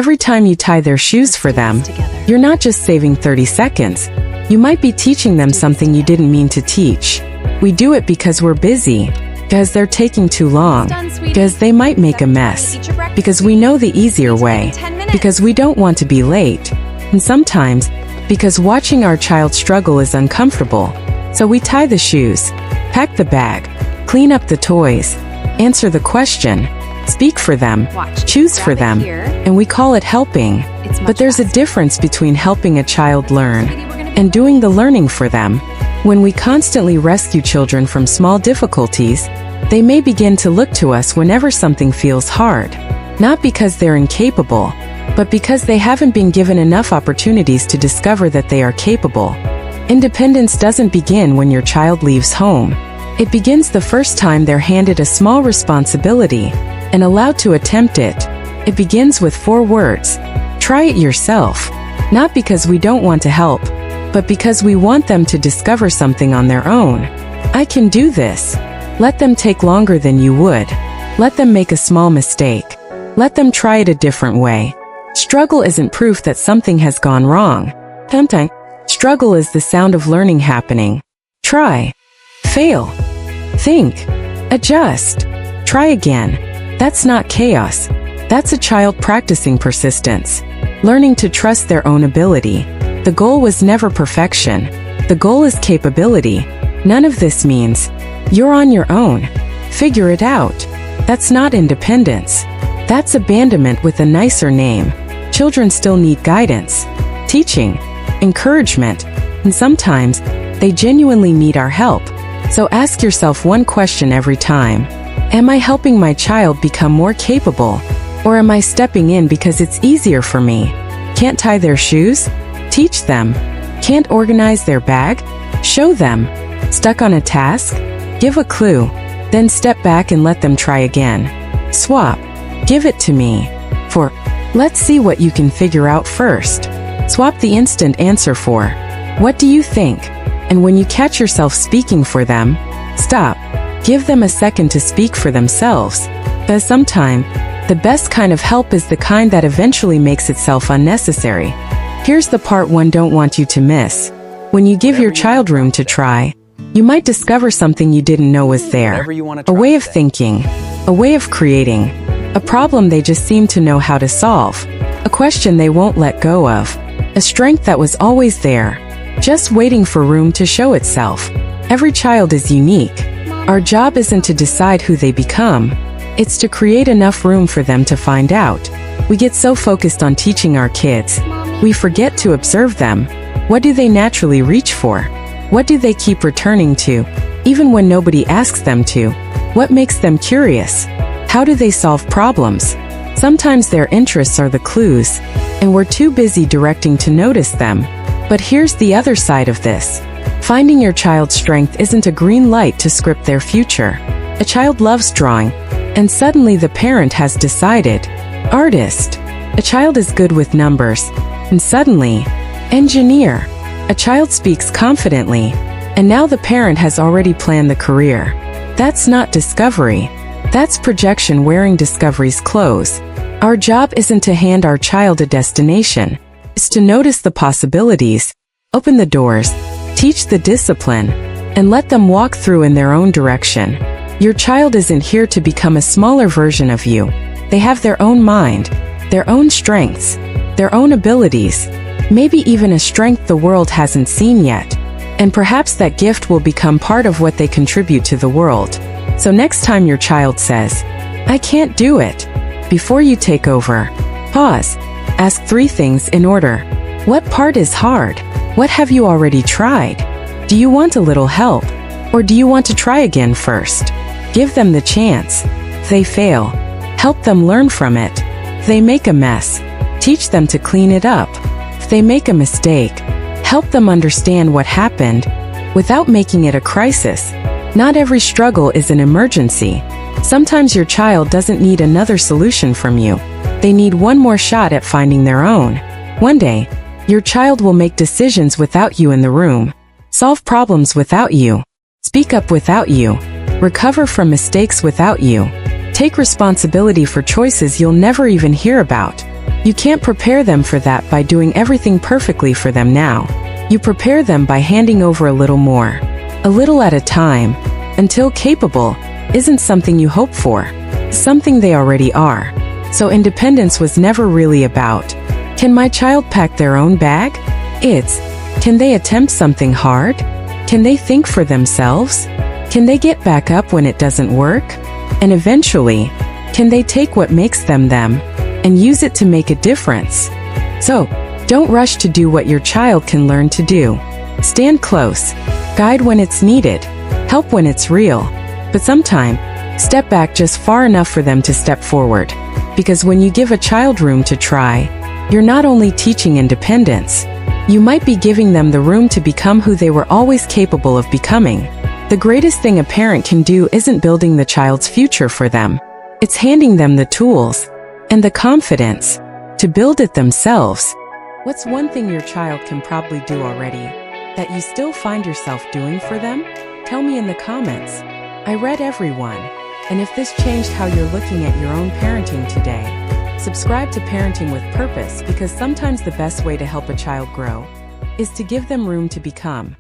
Every time you tie their shoes for them, you're not just saving 30 seconds. You might be teaching them something you didn't mean to teach. We do it because we're busy, because they're taking too long, because they might make a mess, because we know the easier way, because we don't want to be late, and sometimes because watching our child struggle is uncomfortable. So we tie the shoes, pack the bag, clean up the toys, answer the question, speak for them, choose for them, and we call it helping. But there's a difference between helping a child learn and doing the learning for them. When we constantly rescue children from small difficulties, they may begin to look to us whenever something feels hard. Not because they're incapable, but because they haven't been given enough opportunities to discover that they are capable. Independence doesn't begin when your child leaves home. It begins the first time they're handed a small responsibility and allowed to attempt it. It begins with 4 words. Try it yourself. Not because we don't want to help, but because we want them to discover something on their own. I can do this. Let them take longer than you would. Let them make a small mistake. Let them try it a different way. Struggle isn't proof that something has gone wrong. Sometimes, struggle is the sound of learning happening. Try. Fail. Think. Adjust. Try again. That's not chaos. That's a child practicing persistence. Learning to trust their own ability. The goal was never perfection. The goal is capability. None of this means you're on your own. Figure it out. That's not independence. That's abandonment with a nicer name. Children still need guidance, teaching, encouragement, and sometimes they genuinely need our help. So ask yourself one question every time. Am I helping my child become more capable? Or am I stepping in because it's easier for me? Can't tie their shoes? Teach them. Can't organize their bag? Show them. Stuck on a task? Give a clue. Then step back and let them try again. Swap. Give it to me. For, let's see what you can figure out first. Swap the instant answer for, what do you think? And when you catch yourself speaking for them, stop. Give them a second to speak for themselves. Because sometimes, the best kind of help is the kind that eventually makes itself unnecessary. Here's the part one don't want you to miss. When you give your child room to try, you might discover something you didn't know was there. A way of thinking, a way of creating, a problem they just seem to know how to solve, a question they won't let go of, a strength that was always there, just waiting for room to show itself. Every child is unique. Our job isn't to decide who they become, it's to create enough room for them to find out. We get so focused on teaching our kids, we forget to observe them. What do they naturally reach for? What do they keep returning to, even when nobody asks them to? What makes them curious? How do they solve problems? Sometimes their interests are the clues, and we're too busy directing to notice them. But here's the other side of this. Finding your child's strength isn't a green light to script their future. A child loves drawing, and suddenly the parent has decided, artist. A child is good with numbers, and suddenly, engineer. A child speaks confidently, and now the parent has already planned the career. That's not discovery. That's projection wearing discovery's clothes. Our job isn't to hand our child a destination. It's to notice the possibilities, open the doors, teach the discipline, and let them walk through in their own direction. Your child isn't here to become a smaller version of you. They have their own mind, their own strengths, their own abilities, maybe even a strength the world hasn't seen yet. And perhaps that gift will become part of what they contribute to the world. So next time your child says, I can't do it, before you take over, pause. Ask 3 things in order. What part is hard? What have you already tried? Do you want a little help? Or do you want to try again first? Give them the chance. If they fail, help them learn from it. If they make a mess, teach them to clean it up. If they make a mistake, help them understand what happened without making it a crisis. Not every struggle is an emergency. Sometimes your child doesn't need another solution from you. They need one more shot at finding their own. One day, your child will make decisions without you in the room, solve problems without you, speak up without you, recover from mistakes without you, take responsibility for choices you'll never even hear about. You can't prepare them for that by doing everything perfectly for them now. You prepare them by handing over a little more, a little at a time, until capable isn't something you hope for, something they already are. So independence was never really about, can my child pack their own bag? It's, can they attempt something hard? Can they think for themselves? Can they get back up when it doesn't work? And eventually, can they take what makes them them and use it to make a difference? So, don't rush to do what your child can learn to do. Stand close, guide when it's needed, help when it's real, but sometime, step back just far enough for them to step forward. Because when you give a child room to try, you're not only teaching independence, you might be giving them the room to become who they were always capable of becoming. The greatest thing a parent can do isn't building the child's future for them. It's handing them the tools and the confidence to build it themselves. What's one thing your child can probably do already that you still find yourself doing for them? Tell me in the comments. I read everyone. And if this changed how you're looking at your own parenting today, subscribe to Parenting with Purpose, because sometimes the best way to help a child grow is to give them room to become.